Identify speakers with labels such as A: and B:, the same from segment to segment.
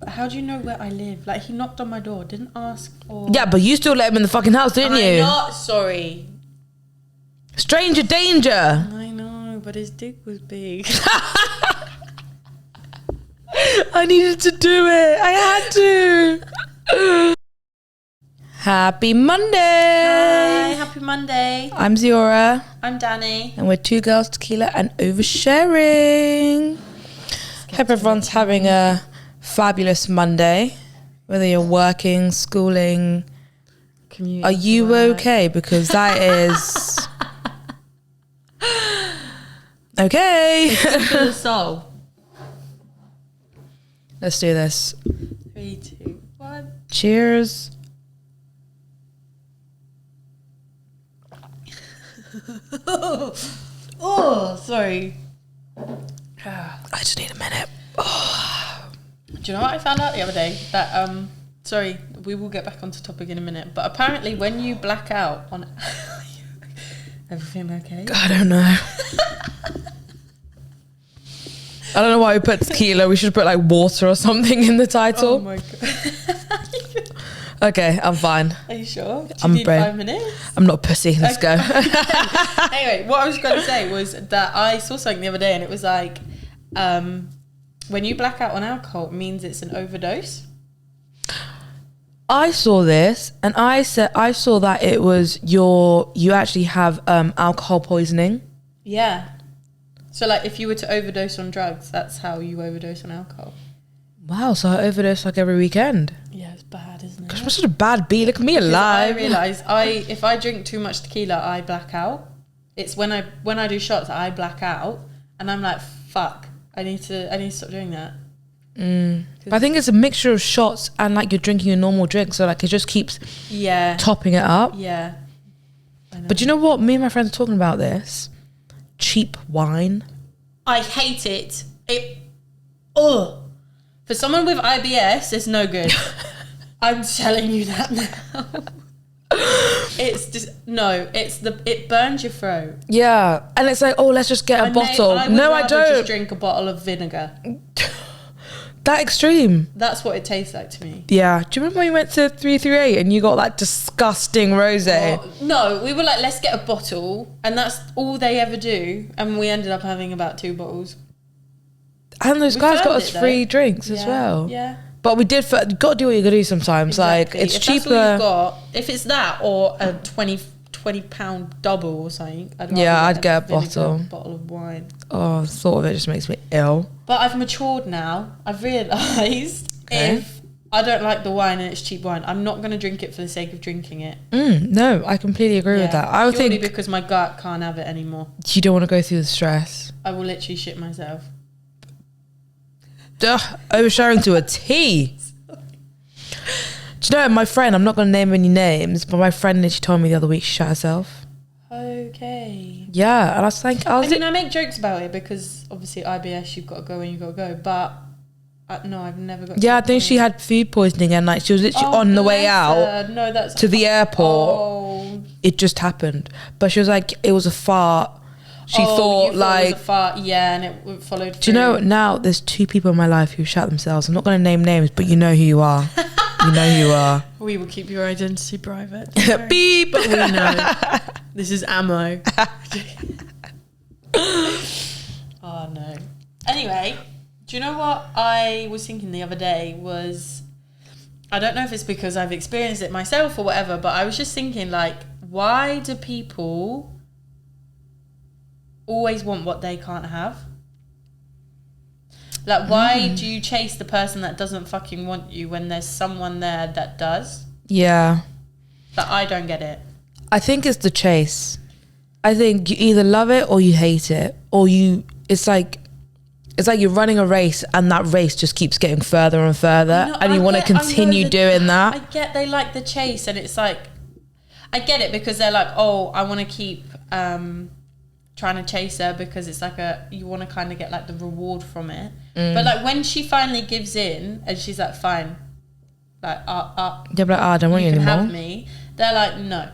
A: How do you know where I live? Like, he knocked on my door, didn't ask or...
B: Yeah, but you still let him in the fucking house, didn't you?
A: I'm not sorry.
B: Stranger danger.
A: I know, but his dick was big.
B: I needed to do it. I had to. Happy Monday.
A: Hi, happy Monday.
B: I'm Ziora.
A: I'm Danny.
B: And we're two girls, tequila, and oversharing. Hope everyone's having a fabulous Monday. Whether you're working, schooling.
A: Commuting.
B: Are you okay? Because that is... Okay.
A: It's good for the soul.
B: Let's do this.
A: 3, 2, 1.
B: Cheers.
A: Oh, sorry.
B: I just need a minute. Oh.
A: Do you know what I found out the other day? That sorry, we will get back onto topic in a minute. But apparently, when you black out on, everything okay?
B: I don't know. I don't know why we put tequila. We should put like water or something in the title.
A: Oh my god.
B: Okay, I'm fine.
A: Are you sure? Do you
B: I'm
A: need
B: brave.
A: 5 minutes?
B: I'm not pussy. Let's go.
A: Anyway, what I was going to say was that I saw something the other day, and it was like, when you black out on alcohol, it means it's an overdose.
B: I saw this, and I saw that it was you actually have alcohol poisoning.
A: Yeah. So like, if you were to overdose on drugs, that's how you overdose on alcohol.
B: Wow, so I overdose like every weekend.
A: Yeah, it's bad, isn't it?
B: Gosh, I'm such a bad bee. Look at me alive.
A: I realise if I drink too much tequila, I black out. It's when I do shots, I black out, and I'm like, fuck, I need to stop doing that.
B: But I think it's a mixture of shots and like you're drinking a normal drink, so like it just keeps topping it up.
A: Yeah. I know.
B: But you know what? Me and my friends are talking about this. Cheap wine.
A: I hate it. For someone with IBS, it's no good. I'm telling you that now. It's just it burns your throat.
B: Yeah, and it's like, oh, let's just get a bottle.
A: I don't. Just drink a bottle of vinegar.
B: That extreme.
A: That's what it tastes like to me.
B: Yeah. Do you remember when we went to 338 and you got that disgusting rosé?
A: Oh, no, we were like, let's get a bottle, and that's all they ever do, and we ended up having about 2 bottles.
B: And those guys got us free drinks as well.
A: Yeah.
B: But we did. You got to do what you got to do sometimes.
A: Exactly.
B: Like it's
A: if
B: cheaper.
A: That's all you've got, if it's that or a 20 £20 double or something,
B: I'd get a bottle
A: of wine.
B: Oh, the thought of it just makes me ill.
A: But I've matured now. I've realised if I don't like the wine and it's cheap wine, I'm not going to drink it for the sake of drinking it.
B: No, I completely agree with that. I would think
A: because my gut can't have it anymore.
B: You don't want to go through the stress.
A: I will literally shit myself.
B: Oversharing to a T. Do you know, my friend, I'm not going to name any names, but my friend literally told me the other week she shot herself.
A: Okay.
B: Yeah, and I was like...
A: I make jokes about it because obviously IBS, you've got to go when you got to go, but no, I've never got...
B: Yeah, I think she had food poisoning and like she was literally on the way out to the airport.
A: Oh.
B: It just happened. But she was like, it was a fart. She thought like...
A: it was a fart, yeah, and it followed through.
B: Do you know, now there's 2 people in my life who shot themselves. I'm not going to name names, but you know who you are. You know who you are.
A: We will keep your identity private.
B: Beep.
A: But we know. This is ammo. Oh, no. Anyway, do you know what I was thinking the other day was... I don't know if it's because I've experienced it myself or whatever, but I was just thinking, like, why do people always want what they can't have? Like, why do you chase the person that doesn't fucking want you when there's someone there that does?
B: Yeah.
A: But I don't get it.
B: I think it's the chase. I think you either love it or you hate it. Or it's like you're running a race and that race just keeps getting further and further and you want to continue doing that.
A: I get they like the chase and it's like, I get it because they're like, oh, I want to keep trying to chase her because it's like you want to kind of get like the reward from it. But like when she finally gives in and she's like, fine, like
B: they're like, I don't want you anymore.
A: Have me. They're like, no,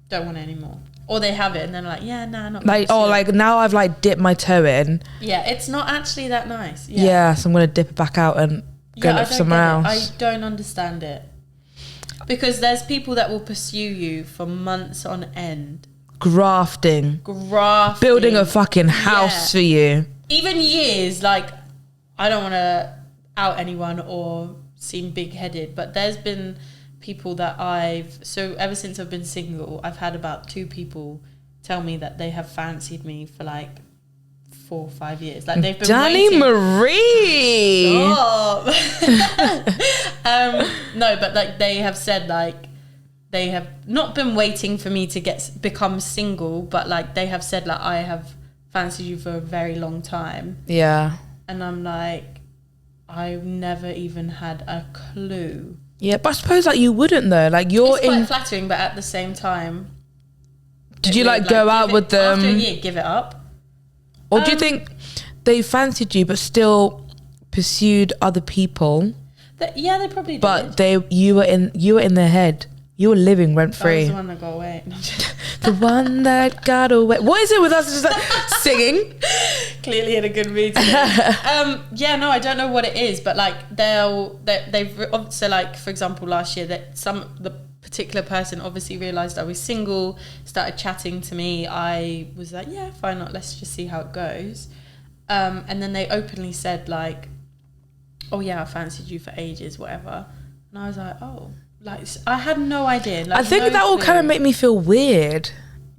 A: don't want it anymore. Or they have it and they're like, yeah, nah, not
B: like, oh, like now I've like dipped my toe in.
A: Yeah, it's not actually that nice.
B: Yeah, so I'm gonna dip it back out and go look somewhere else.
A: I don't understand it. Because there's people that will pursue you for months on end.
B: Grafting. Building a fucking house for you.
A: Even years, like, I don't want to out anyone or seem big-headed, but there's been people that so ever since I've been single, I've had about 2 people tell me that they have fancied me for like 4 or 5 years. Like, they've been
B: Danny Marie.
A: Stop. No, but like, they have said, like, they have not been waiting for me to become single, but like, they have said, like, I have fancied you for a very long time.
B: Yeah.
A: And I'm like, I've never even had a clue.
B: Yeah, but I suppose like you wouldn't though. Like, it's
A: quite flattering, but at the same time,
B: did you like go out with them
A: after a year? Give it up,
B: or do you think they fancied you but still pursued other people?
A: Yeah, they probably did.
B: But you were in their head. You were living rent free.
A: That was the one that got away.
B: The one that got away. What is it with us just like singing?
A: Clearly in a good mood today. Yeah, no, I don't know what it is, but like they've so like, for example, last year the particular person obviously realised I was single, started chatting to me. I was like, yeah, fine, not. Let's just see how it goes. And then they openly said like, oh yeah, I fancied you for ages, whatever. And I was like, oh. Like, I had no idea. Like,
B: I think that will kind of make me feel weird.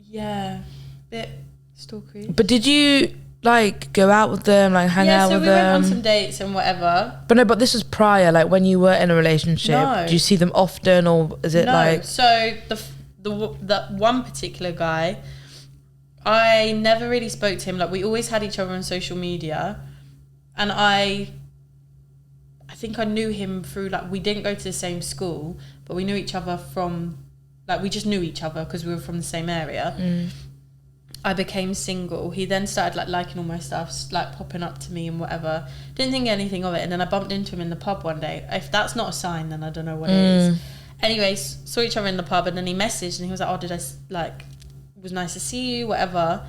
A: Yeah, bit stalkery.
B: But did you like go out with them, like hang out with them? Yeah, so we
A: went on some dates and whatever.
B: But this was prior, like when you were in a relationship. No. Do you see them often, or is it like?
A: So the one particular guy, I never really spoke to him. Like, we always had each other on social media, and I think I knew him through, like, we didn't go to the same school, but we knew each other from, like, we just knew each other because we were from the same area. I became single. He then started like liking all my stuff, like popping up to me and whatever. Didn't think anything of it, and then I bumped into him in the pub one day. If that's not a sign, then I don't know what it is. Anyways, saw each other in the pub, and then he messaged and he was like, oh, it was nice to see you, whatever.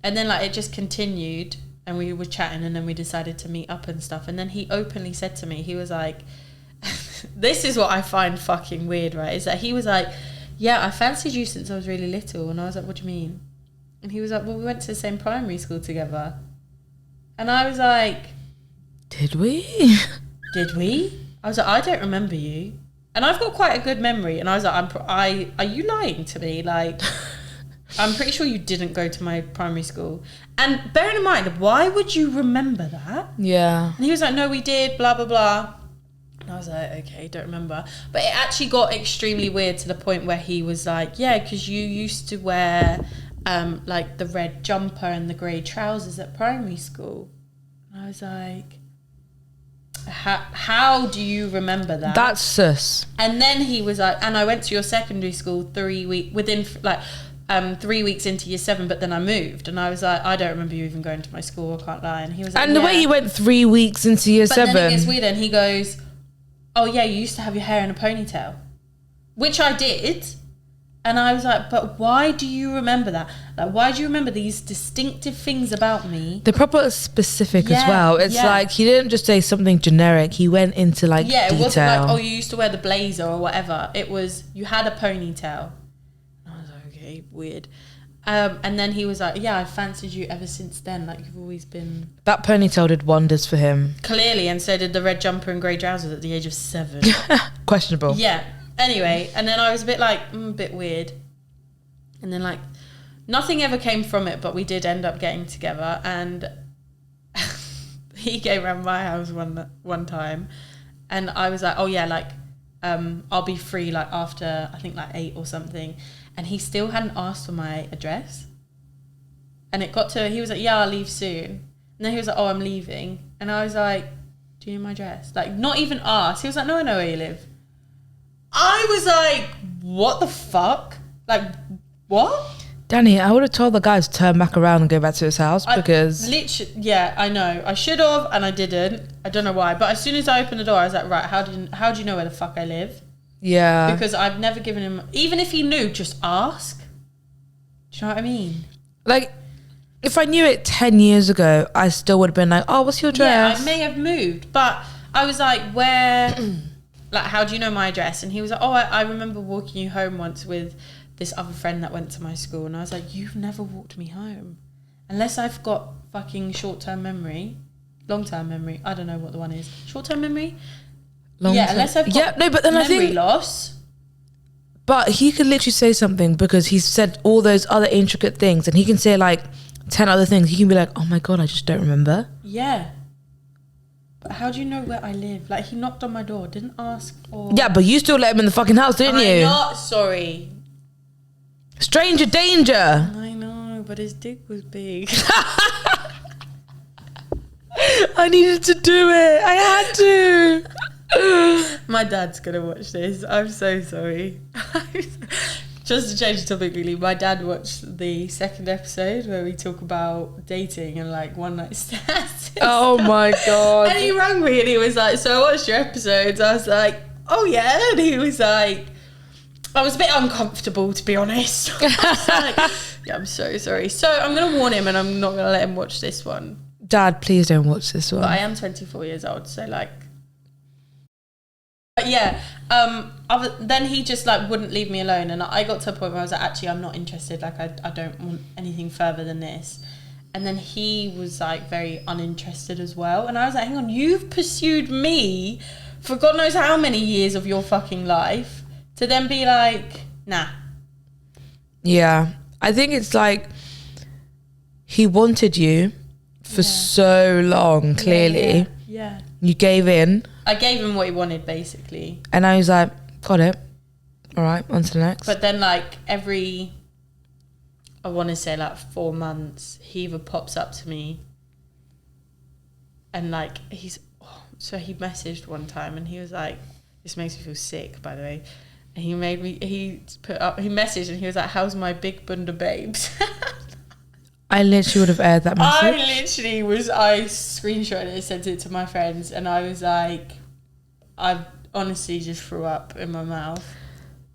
A: And then like it just continued. And we were chatting, and then we decided to meet up and stuff. And then he openly said to me, he was like, this is what I find fucking weird, right? Is that he was like, yeah, I fancied you since I was really little. And I was like, what do you mean? And he was like, well, we went to the same primary school together. And I was like,
B: Did we?
A: I was like, I don't remember you. And I've got quite a good memory. And I was like, are you lying to me? Like, I'm pretty sure you didn't go to my primary school. And bearing in mind, why would you remember that?
B: Yeah.
A: And he was like, no, we did, blah, blah, blah. And I was like, okay, don't remember. But it actually got extremely weird to the point where he was like, yeah, because you used to wear like the red jumper and the grey trousers at primary school. And I was like, how do you remember that?
B: That's sus.
A: And then he was like, and I went to your secondary school 3 weeks, within like... 3 weeks into year 7, but then I moved, and I was like, I don't remember you even going to my school, I can't lie. And he was like,
B: and the way you went 3 weeks into year 7,
A: then it gets weird, and he goes, oh yeah, you used to have your hair in a ponytail, which I did. And I was like, but why do you remember that? Like, why do you remember these distinctive things about me?
B: They're proper specific as well. It's like he didn't just say something generic. He went into like detail.
A: It wasn't like, oh, you used to wear the blazer or whatever. It was, you had a ponytail. Weird. And then he was like, yeah, I've fancied you ever since then. Like, you've always been...
B: That ponytail did wonders for him.
A: Clearly, and so did the red jumper and grey trousers at the age of 7.
B: Questionable.
A: Yeah. Anyway, and then I was a bit like, a bit weird. And then like, nothing ever came from it, but we did end up getting together. And he came around my house one time. And I was like, oh yeah, like, I'll be free like after, I think like 8 or something. And he still hadn't asked for my address. And it got to, he was like, yeah, I'll leave soon. And then he was like, oh, I'm leaving. And I was like, do you know my address? Like, not even asked. He was like, no, I know where you live. I was like, what the fuck? Like, what?
B: Danny, I would have told the guys to turn back around and go back to his house because...
A: Literally, yeah, I know. I should have, and I didn't. I don't know why. But as soon as I opened the door, I was like, right, how do you know where the fuck I live?
B: Yeah.
A: Because I've never given him... Even if he knew, just ask. Do you know what I mean?
B: Like, if I knew it 10 years ago, I still would have been like, oh, what's your address?
A: Yeah, I may have moved, but I was like, where, like, how do you know my address? And he was like, oh, I remember walking you home once with this other friend that went to my school. And I was like, you've never walked me home. Unless I've got fucking short-term memory, long-term memory. I don't know what the one is. Short-term memory? Yeah, unless I've got
B: no, but then
A: memory
B: I think
A: loss.
B: But he could literally say something because he's said all those other intricate things, and he can say like 10 other things. He can be like, oh my God, I just don't remember.
A: Yeah. But how do you know where I live? Like, he knocked on my door, didn't ask for...
B: Yeah, but you still let him in the fucking house, didn't you?
A: I'm not sorry.
B: Stranger danger.
A: I know, but his dick was big.
B: I needed to do it. I had to.
A: My dad's gonna watch this. I'm so sorry. Just to change the topic really, my dad watched the second episode where we talk about dating and like one night stands.
B: Oh my God.
A: And he rang me and he was like, so I watched your episodes. I was like, oh yeah. And he was like, I was a bit uncomfortable, to be honest. I was like, yeah, I'm so sorry. So I'm gonna warn him and I'm not gonna let him watch this one.
B: Dad, please don't watch this one.
A: But I am 24 years old, so like... But yeah, then he just like wouldn't leave me alone, and I got to a point where I was like, actually, I'm not interested. Like, I don't want anything further than this. And then he was like very uninterested as well, and I was like, hang on, you've pursued me for God knows how many years of your fucking life to then be like, nah.
B: Yeah, I think it's like he wanted you for so long. Clearly,
A: yeah.
B: You gave in.
A: I gave him what he wanted, basically.
B: And now he's like, got it. All right, on to the next.
A: But then, like, I want to say, like, 4 months, he either pops up to me and, like, so he messaged one time and he was like, this makes me feel sick, by the way. And he messaged and he was like, how's my big bunda babes?
B: I literally would have aired that message.
A: I screenshotted it, sent it to my friends, and I was like, I honestly just threw up in my mouth.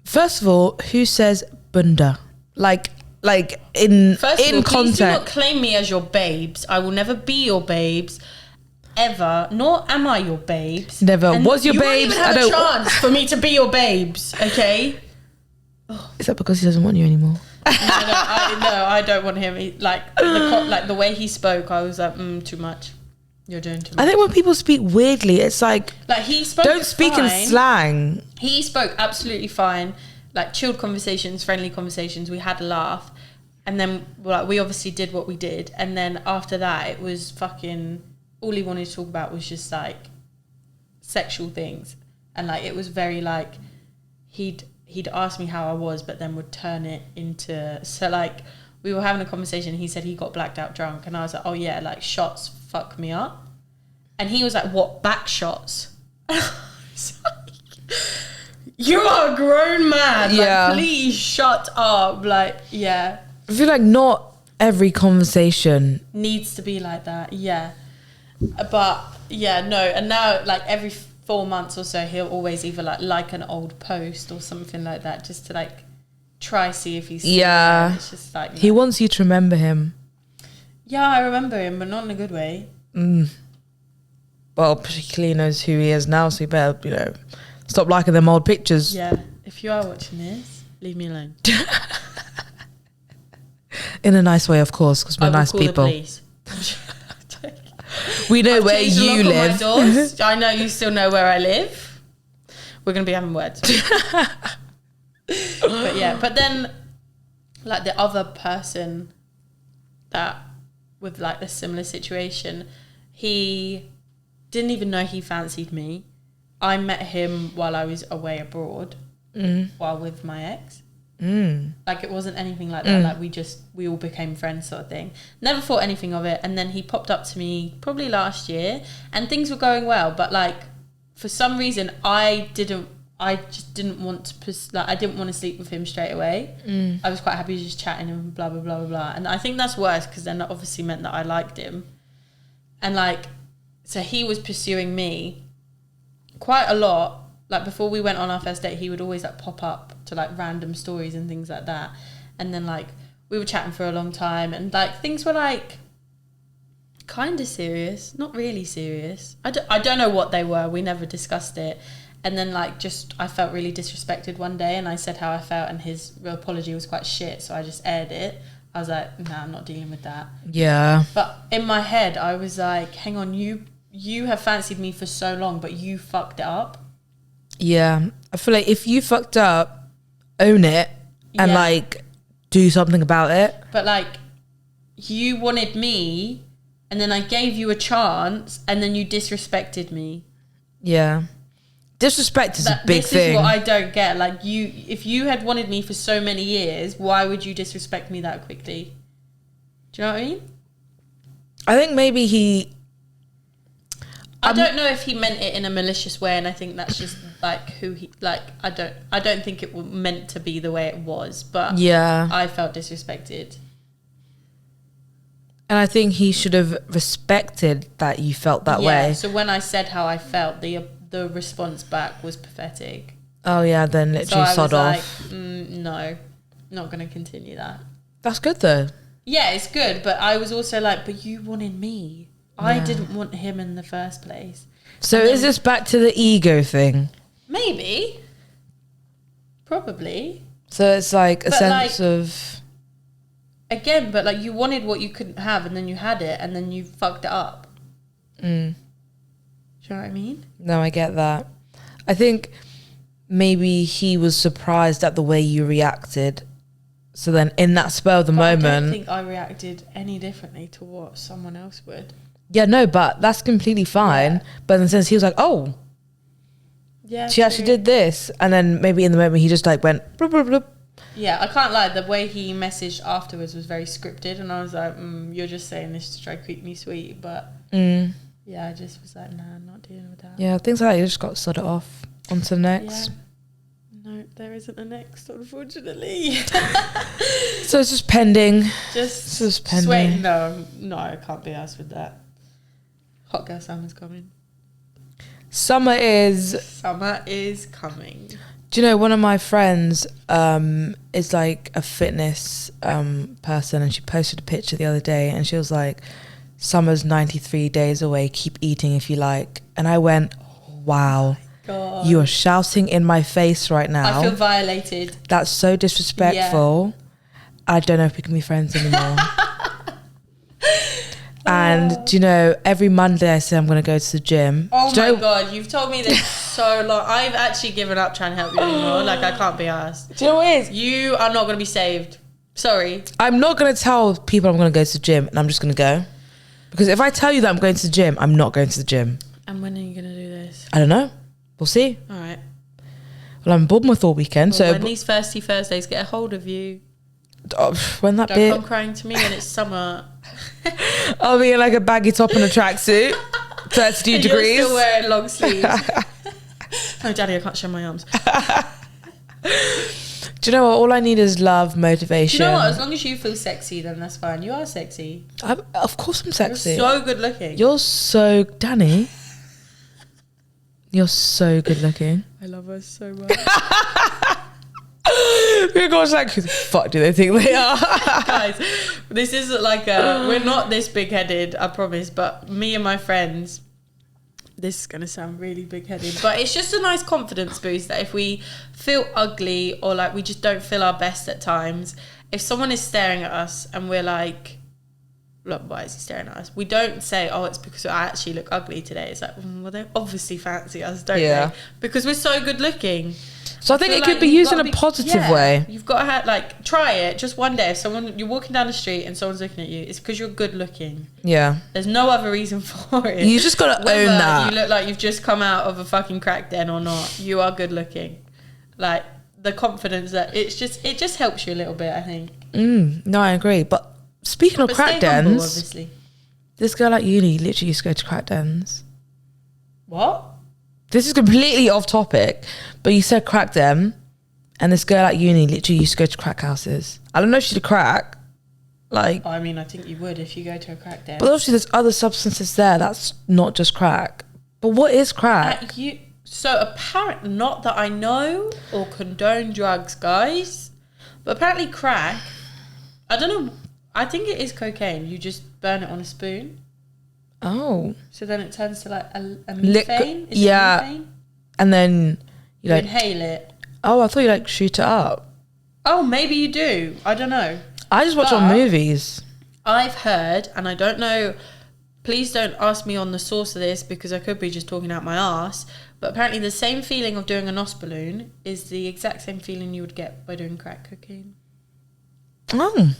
B: First of all, who says bunda? Like in context.
A: Please do not claim me as your babes. I will never be your babes, ever. Nor am I your babes.
B: Never
A: and
B: was your babes.
A: You won't even have a chance for me to be your babes. Okay.
B: Is that because he doesn't want you anymore?
A: I don't want him. The way he spoke, I was like, too much. You're doing too much.
B: I think when people speak weirdly, it's like
A: he spoke.
B: Don't speak
A: fine.
B: in slang.
A: He spoke absolutely fine, like chilled conversations, friendly conversations. We had a laugh, and then we obviously did what we did, and then after that, it was fucking. All he wanted to talk about was just like sexual things, and like it was very like he'd ask me how I was, but then would turn it into... So, like, we were having a conversation. He said he got blacked out drunk. And I was like, oh, yeah, like, shots fuck me up. And he was like, what, back shots? You are a grown man.
B: Yeah.
A: Like, please shut up. Like, yeah.
B: I feel like not every conversation...
A: needs to be like that, yeah. But, yeah, no. And now, like, every 4 months or so, he'll always either like an old post or something like that, just to like try see if he's
B: there.
A: It's just like
B: he wants you to remember him.
A: Yeah, I remember him, but not in a good way.
B: Well, he clearly knows who he is now, so you better, stop liking them old pictures.
A: Yeah, if you are watching this, leave me alone.
B: In a nice way, of course, because we're nice people.
A: The police.
B: We know where you live.
A: I know you still know where I live. We're going to be having words. But yeah, but then like the other person that with like the similar situation, he didn't even know he fancied me. I met him while I was away abroad, while with my ex. Like it wasn't anything like that. Like we all became friends sort of thing. Never thought anything of it. And then he popped up to me probably last year and things were going well. But like for some reason I just didn't want to I didn't want to sleep with him straight away. I was quite happy just chatting and blah, blah, blah, blah, blah. And I think that's worse because then that obviously meant that I liked him. And like, so he was pursuing me quite a lot. Like before we went on our first date, he would always like pop up to like random stories and things like that. And then like we were chatting for a long time and like things were like kind of serious, not really serious. I don't know what they were. We never discussed it. And then like I felt really disrespected one day, and I said how I felt, and his apology was quite shit, so I just aired it. I was like, nah, I'm not dealing with that.
B: Yeah.
A: But in my head, I was like, hang on, you have fancied me for so long, but you fucked it up.
B: Yeah. I feel like if you fucked up, own it and like do something about it.
A: But like, you wanted me, and then I gave you a chance, and then you disrespected me.
B: Yeah. Disrespect is a big thing.
A: This is what I don't get. Like, if you had wanted me for so many years, why would you disrespect me that quickly? Do you know what I mean?
B: I think maybe
A: I don't know if he meant it in a malicious way, and I think that's just like who he like. I don't think it was meant to be the way it was, but
B: yeah,
A: I felt disrespected.
B: And I think he should have respected that you felt that way.
A: So when I said how I felt, the response back was pathetic.
B: Oh yeah, then literally sod off.
A: Like, no, not going to continue that.
B: That's good though.
A: Yeah, it's good, but I was also like, but you wanted me. Yeah. I didn't want him in the first place.
B: So is this back to the ego thing?
A: Maybe. Probably.
B: So it's like a sense of...
A: Again, but like you wanted what you couldn't have, and then you had it, and then you fucked it up. Do you know what I mean?
B: No, I get that. I think maybe he was surprised at the way you reacted. So then in that spur of the moment... I
A: don't think I reacted any differently to what someone else would.
B: Yeah, no, but that's completely fine. Yeah. But in the sense, he was like, oh, yeah, she actually did this. And then maybe in the moment, he just like went... Bloop, bloop, bloop.
A: Yeah, I can't lie. The way he messaged afterwards was very scripted. And I was like, you're just saying this to try to keep me sweet. But... yeah, I just was like, nah, I'm not dealing with that.
B: Yeah, things like that, you just got to sort it off. On to the next.
A: Yeah. No, there isn't a next, unfortunately.
B: So it's just pending.
A: Just pending. Wait, no, I can't be asked with that. Hot girl summer's coming.
B: Summer is
A: coming.
B: Do you know, one of my friends is like a fitness person, and she posted a picture the other day, and she was like, summer's 93 days away, keep eating if you like. And I went, wow, God, you are shouting in my face right now.
A: I feel violated.
B: That's so disrespectful. Yeah. I don't know if we can be friends anymore. And do you know, every Monday I say I'm going to go to the gym.
A: Oh my God, you've told me this so long. I've actually given up trying to help you anymore. Like, I can't be asked.
B: Do you know what it is?
A: You are not going to be saved. Sorry.
B: I'm not going to tell people I'm going to go to the gym, and I'm just going to go. Because if I tell you that I'm going to the gym, I'm not going to the gym.
A: And when are you going to do this?
B: I don't know. We'll see.
A: All right.
B: Well, I'm in Bournemouth all weekend.
A: Well, so when these Thirsty Thursdays get a hold of you,
B: when that
A: don't come crying to me when it's summer.
B: I'll be in like a baggy top and a tracksuit, 32 degrees.
A: You're still wearing long sleeves. No, Daddy, I can't show my arms.
B: Do you know what? All I need is love, motivation.
A: Do you know what? As long as you feel sexy, then that's fine. You are sexy.
B: Of course I'm sexy.
A: You're so good looking.
B: You're so... Danny. You're so good looking.
A: I love her so much.
B: Gosh, like, who the fuck do they think they are?
A: Guys, this isn't like we're not this big-headed, I promise, but me and my friends, this is going to sound really big-headed, but it's just a nice confidence boost that if we feel ugly or like we just don't feel our best at times, if someone is staring at us and we're like, look, why is he staring at us? We don't say, oh, it's because I actually look ugly today. It's like, well, they obviously fancy us, don't they? Because we're so good looking.
B: So I think it could be used in a positive way.
A: You've got to like try it just one day. If you're walking down the street and someone's looking at you, it's because you're good looking. Yeah. There's no other reason for it.
B: You just got to own that.
A: You look like you've just come out of a fucking crack den or not. You are good looking. Like the confidence that it just helps you a little bit, I think.
B: No, I agree. But speaking of crack dens, humble, obviously. This girl at uni literally used to go to crack dens.
A: What?
B: This is completely off topic, but you said crack den, and this girl at uni literally used to go to crack houses. I don't know if she did crack. Like,
A: I mean, I think you would if you go to a crack den.
B: But obviously there's other substances there. That's not just crack. But what is crack?
A: So apparently, not that I know or condone drugs, guys, but apparently crack, I don't know, I think it is cocaine. You just burn it on a spoon.
B: Oh.
A: So then it turns to like a methane? Is it methane?
B: And then you like...
A: inhale it.
B: Oh, I thought you like shoot it up.
A: Oh, maybe you do. I don't know.
B: I just watch on movies.
A: I've heard, and I don't know, please don't ask me on the source of this because I could be just talking out my arse, but apparently the same feeling of doing a nos balloon is the exact same feeling you would get by doing crack cocaine.
B: Oh.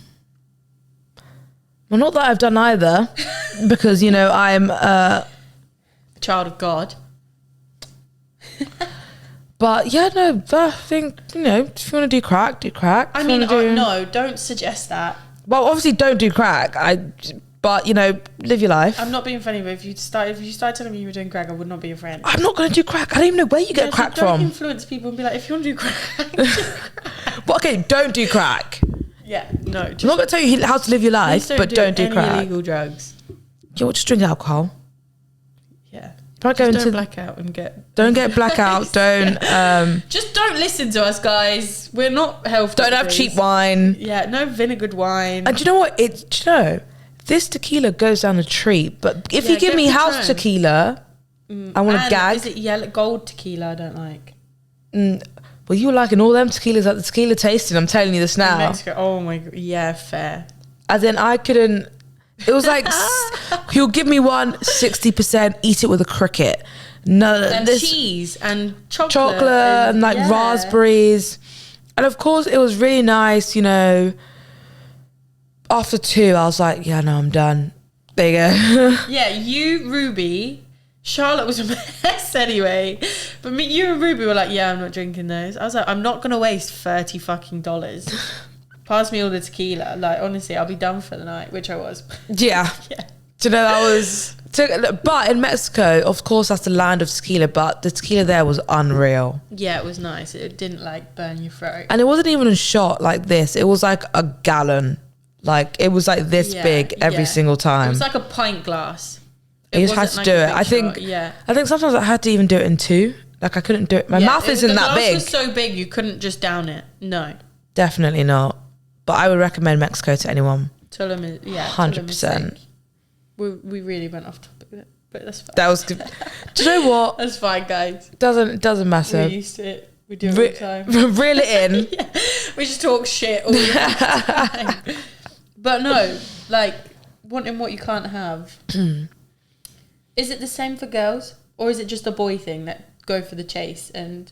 B: Well, not that I've done either, because, you know, I'm a
A: child of God.
B: But yeah, no, I think, you know, if you want to do crack, do crack.
A: I mean, no, don't suggest that.
B: Well, obviously don't do crack. But, you know, live your life.
A: I'm not being funny, but if you start telling me you were doing crack, I would not be your friend.
B: I'm not going to do crack. I don't even know where you get crack
A: don't
B: from.
A: Influence people and be like, if you want to do crack, do crack.
B: Well, okay, don't do crack.
A: Yeah, no.
B: I'm not going to tell you how to live your life, but don't do crack.
A: Illegal drugs.
B: You know, just drink alcohol.
A: Yeah.
B: Don't
A: black out and get...
B: Don't get blackout. Don't...
A: just don't listen to us, guys. We're not health
B: Don't have cheap wine.
A: Yeah, no vinegared wine.
B: And do you know what? Do you know, this tequila goes down a treat, but if you give me house tequila, I want to gag.
A: Is it yellow gold tequila I don't like?
B: Well, you were liking all them tequilas at the tequila tasting. I'm telling you this now.
A: In Mexico, oh my God. Yeah, fair.
B: As in, I couldn't... It was like, he'll give me one, 60%, eat it with a cricket. No,
A: and cheese and chocolate.
B: And like raspberries. And of course, it was really nice, you know. After 2, I was like, yeah, no, I'm done. There you go.
A: Yeah, you, Ruby... Charlotte was a mess anyway, but you and Ruby were like, yeah, I'm not drinking those. I was like, I'm not gonna waste $30 fucking. Pass me all the tequila. Like, honestly, I'll be done for the night, which I was.
B: Yeah. Yeah. Do you know, that was... But in Mexico, of course, that's the land of tequila, but the tequila there was unreal.
A: Yeah, it was nice. It didn't, like, burn your throat.
B: And it wasn't even a shot like this. It was like a gallon. Like, it was like this big every single time.
A: It was like a pint glass.
B: You just had to do it. I think sometimes I had to even do it in 2. Like, I couldn't do it. My mouth isn't that big.
A: The glass was so big you couldn't just down it. No.
B: Definitely not. But I would recommend Mexico to anyone.
A: Tulum is,
B: 100%.
A: We really went off topic there, but that's fine.
B: That was good. Do you know what?
A: That's fine, guys.
B: Doesn't matter.
A: We're used to it. We do it all the time.
B: Reel it in.
A: Yeah. We just talk shit all the time. But no, like, wanting what you can't have. Is it the same for girls? Or is it just a boy thing that go for the chase? And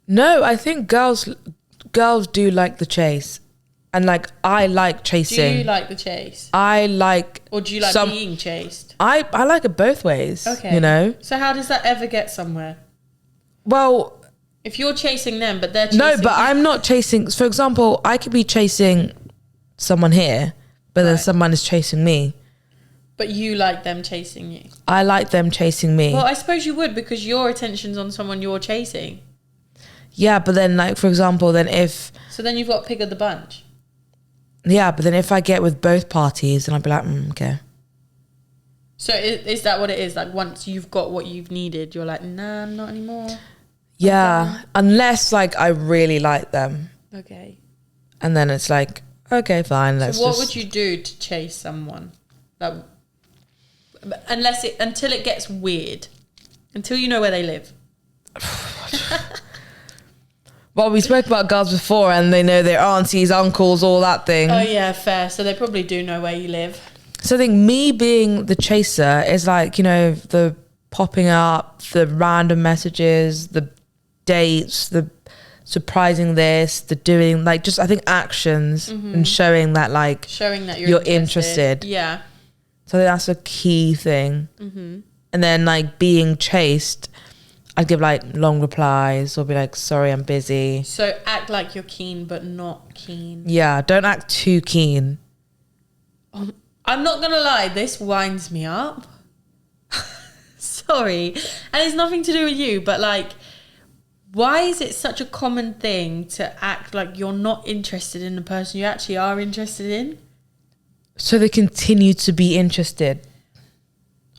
B: no, I think girls do like the chase. And like, I like chasing.
A: Do you like the chase?
B: I like...
A: Or do you like being chased?
B: I like it both ways. Okay. You know?
A: So how does that ever get somewhere?
B: Well...
A: If you're chasing them, but they're chasing
B: No, but I'm not chasing... For example, I could be chasing someone here, but then someone is chasing me.
A: But you like them chasing you?
B: I like them chasing me.
A: Well, I suppose you would, because your attention's on someone you're chasing.
B: Yeah, but then, like, for example, then if...
A: So then you've got pick of the bunch.
B: Yeah, but then if I get with both parties, then I'll be like, okay.
A: So is that what it is? Like, once you've got what you've needed, you're like, nah, not anymore?
B: Yeah, unless, like, I really like them.
A: Okay.
B: And then it's like, okay, fine,
A: So what would you do to chase someone? Like... until it gets weird, until you know where they live.
B: Well, we spoke about girls before, and they know their aunties, uncles, all that thing.
A: Oh yeah, fair. So they probably do know where you live.
B: So I think me being the chaser is like, you know, the popping up, the random messages, the dates, the surprising this, the doing, like, just I think actions and showing that you're interested.
A: Yeah.
B: So I think that's a key thing. And then, like, being chased, I'd give, like, long replies or be like, sorry, I'm busy.
A: So act like you're keen but not keen.
B: Yeah, don't act too keen.
A: I'm not going to lie, this winds me up. Sorry. And it's nothing to do with you, but, like, why is it such a common thing to act like you're not interested in the person you actually are interested in?
B: So they continue to be interested.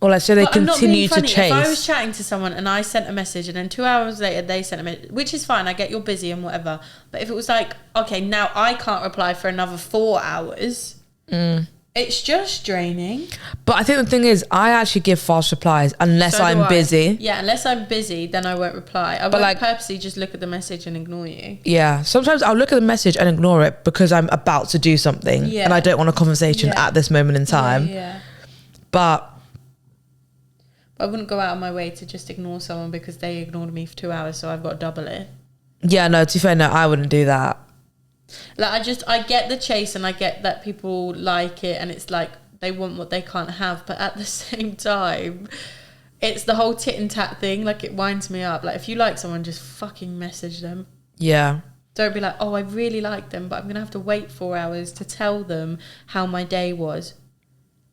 B: Or like, so they continue to chase.
A: If I was chatting to someone and I sent a message and then 2 hours later they sent a message, which is fine, I get you're busy and whatever. But if it was like, okay, now I can't reply for another 4 hours, it It's just draining.
B: But I think the thing is, I actually give fast replies unless I'm busy.
A: Yeah, unless I'm busy, then I won't reply. I won't purposely just look at the message and ignore you.
B: Yeah, sometimes I'll look at the message and ignore it because I'm about to do something and I don't want a conversation at this moment in time.
A: Yeah.
B: But
A: I wouldn't go out of my way to just ignore someone because they ignored me for 2 hours, so I've got to double it.
B: Yeah, no, to be fair, no, I wouldn't do that.
A: Like, I get the chase and I get that people like it and it's like they want what they can't have, but at the same time, it's the whole tit and tat thing. Like, it winds me up. Like, if you like someone, just fucking message them.
B: Yeah.
A: Don't be like, oh, I really like them, but I'm going to have to wait 4 hours to tell them how my day was.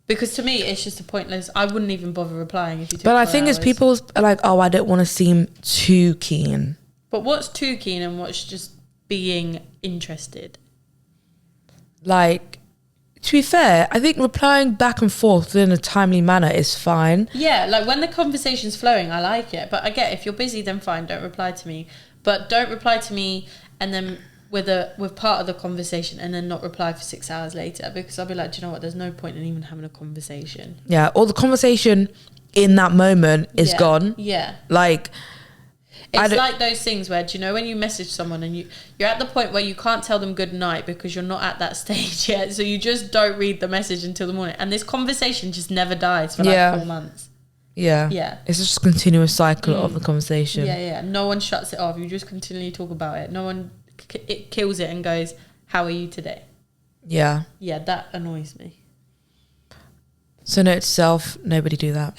A: Because to me, it's just a pointless... I wouldn't even bother replying if you took 4 hours.
B: But I think it's people are like, oh, I don't want to seem too keen.
A: But what's too keen and what's just being interested?
B: Like, to be fair, I think replying back and forth in a timely manner is fine.
A: Yeah, like when the conversation's flowing, I like it. But I get, if you're busy, then fine, don't reply to me. But don't reply to me and then with part of the conversation and then not reply for 6 hours later, because I'll be like, do you know what? There's no point in even having a conversation.
B: Yeah, or the conversation in that moment is gone.
A: Yeah.
B: Like...
A: It's like those things where, do you know, when you message someone and you're at the point where you can't tell them good night because you're not at that stage yet, so you just don't read the message until the morning, and this conversation just never dies for like 4 months. Yeah. It's
B: just a continuous cycle of the conversation.
A: Yeah. No one shuts it off. You just continually talk about it. No one it kills it and goes, how are you today? Yeah, that annoys me.
B: So note to self, nobody do that.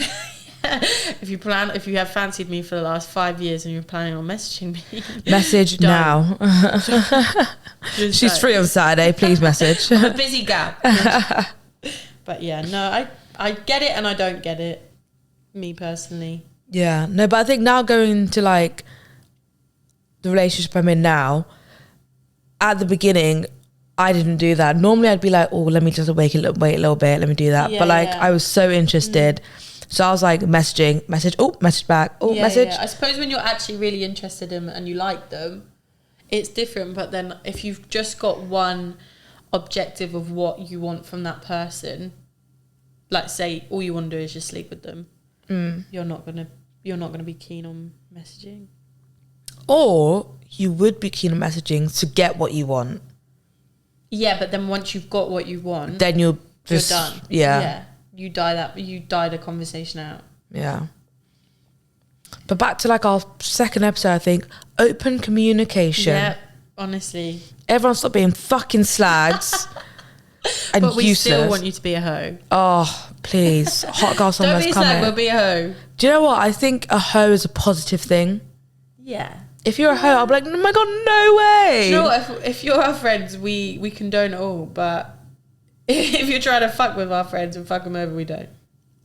A: If you have fancied me for the last 5 years and you're planning on messaging me,
B: message now. She's free on Saturday, please message.
A: I'm a busy gal. But yeah, no, I get it and I don't get it, me personally.
B: Yeah, no, but I think now going into like the relationship I'm in now, at the beginning I didn't do that. Normally I'd be like, oh, let me just wait a little bit, let me do that. But like I was so interested. So I was like message, message back, message.
A: Yeah. I suppose when you're actually really interested in them and you like them, it's different. But then if you've just got one objective of what you want from that person, like say all you want to do is just sleep with them, you're not gonna be keen on messaging. Or
B: you would be keen on messaging to get what you want.
A: Yeah, but then once you've got what you want,
B: then you're
A: done.
B: Yeah.
A: You die the conversation out.
B: Yeah. But back to like our second episode, I think, open communication.
A: Yeah, honestly.
B: Everyone stop being fucking slags and
A: but we
B: useless.
A: Still want you to be a hoe.
B: Oh, please. Hot girl summer's coming.
A: Don't be a slag, we'll be a hoe.
B: Do you know what? I think a hoe is a positive thing.
A: Yeah.
B: If you're a hoe, I'll be like, oh my God, no way.
A: Do you know what? If you're our friends, we condone it all, but... if you're trying to fuck with our friends and fuck them over, we don't.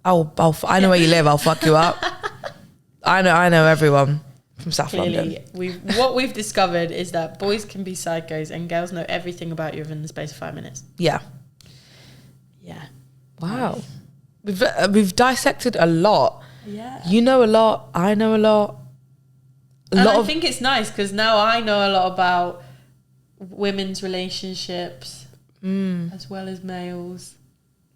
B: I know where you live. I'll fuck you up. I know everyone from South London.
A: What we've discovered is that boys can be psychos and girls know everything about you within the space of 5 minutes.
B: Yeah.
A: Yeah.
B: Wow. We've dissected a lot.
A: Yeah.
B: You know a lot. I know a lot.
A: I think it's nice because now I know a lot about women's relationships. As well as males.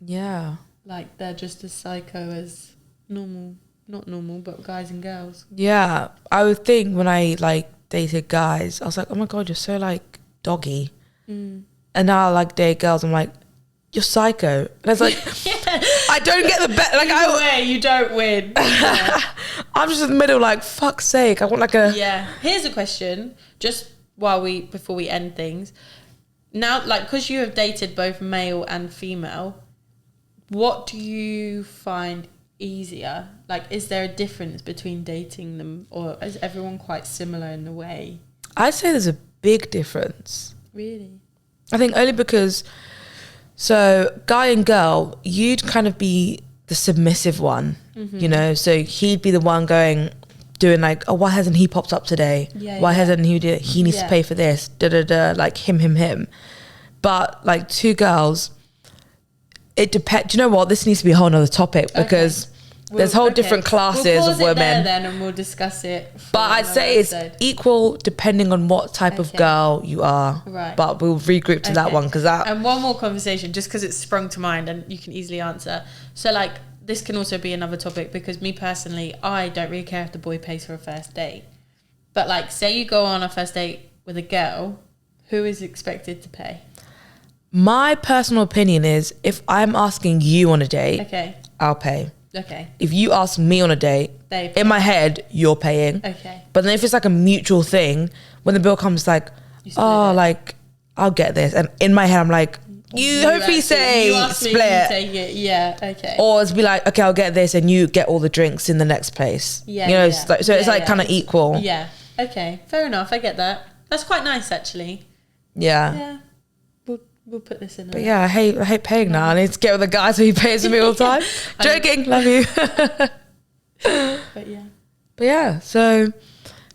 B: Yeah.
A: Like they're just as psycho as normal. Not normal, but guys and girls.
B: Yeah. I would think when I like dated guys, I was like, oh my God, you're so like doggy. And now I like date girls, I'm like, you're psycho. And I was like, I don't get the bet. Like
A: you don't win. Yeah.
B: I'm just in the middle, like, fuck's sake. I want like a...
A: Yeah. Here's a question, just before we end things. Now, like, because you have dated both male and female, what do you find easier? Like, is there a difference between dating them, or is everyone quite similar in a way?
B: I'd say there's a big difference.
A: Really?
B: I think only because, so guy and girl, you'd kind of be the submissive one, you know? So he'd be the one doing like, oh, why hasn't he popped up today? Why hasn't he did it? He needs to pay for this, like him. But like two girls, it depends. Do you know what? This needs to be a whole nother topic because There's whole different classes of women.
A: There then, and we'll discuss it.
B: But I'd say it's equal depending on what type of girl you are.
A: Right.
B: But we'll regroup to that one because that.
A: And one more conversation, just because it's sprung to mind, and you can easily answer. So like, this can also be another topic because me personally, I don't really care if the boy pays for a first date. But like, say you go on a first date with a girl, who is expected to pay?
B: My personal opinion is if I'm asking you on a date, I'll pay.
A: Okay.
B: If you ask me on a date, in my head, you're paying.
A: Okay.
B: But then if it's like a mutual thing, when the bill comes like, oh, like, I'll get this. And in my head, I'm like, you hopefully say split.
A: Yeah, okay.
B: Or it's be like, okay, I'll get this and you get all the drinks in the next place.
A: Yeah.
B: You know, so it's like kind of equal.
A: Yeah. Okay. Fair enough. I get that. That's quite nice, actually.
B: Yeah.
A: Yeah. We'll put this in.
B: But yeah, I hate paying now. I need to get with a guy so he pays for me all the time. Joking, love you. But yeah, so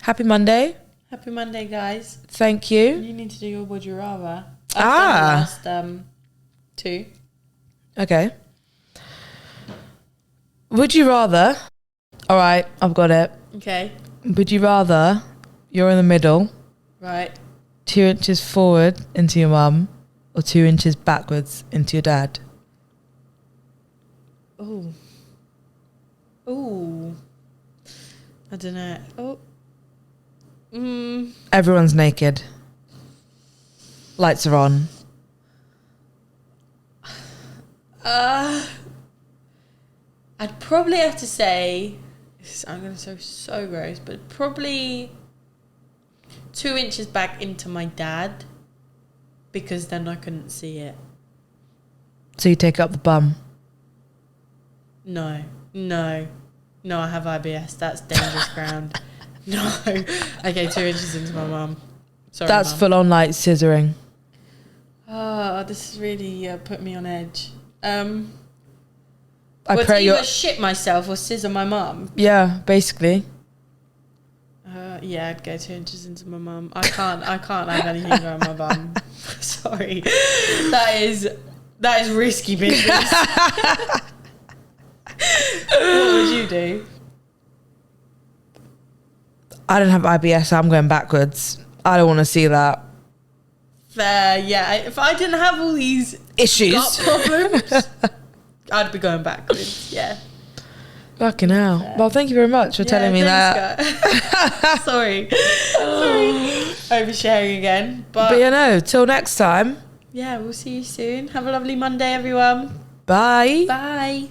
B: happy Monday.
A: Happy Monday, guys.
B: Thank you.
A: You need to do your would you rather. I've done the last 2.
B: Okay. Would you rather? All right, I've got it.
A: Okay.
B: Would you rather you're in the middle,
A: right,
B: 2 inches forward into your mum, or 2 inches backwards into your dad?
A: Ooh. I don't know.
B: Everyone's naked. Lights are on.
A: I'd probably have to say, I'm going to say so gross, but probably 2 inches back into my dad, because then I couldn't see it.
B: So you take up the bum?
A: No, I have IBS. That's dangerous ground. No. Okay, 2 inches into my mum. Sorry,
B: that's
A: Mum.
B: full on like scissoring.
A: Oh, this has really put me on edge.
B: I pray
A: either shit myself or scissor my mum.
B: Yeah, basically.
A: Yeah, I'd go 2 inches into my mum. I can't have anything around my bum. Sorry. That is risky business. What would you do?
B: I don't have IBS, so I'm going backwards. I don't want to see that.
A: Fair, yeah. If I didn't have all these
B: issues,
A: gut problems, I'd be going backwards, yeah.
B: Fucking hell. Fair. Well, thank you very much for telling me that.
A: Sorry. Oversharing again. But
B: you know, till next time.
A: Yeah, we'll see you soon. Have a lovely Monday, everyone.
B: Bye.
A: Bye.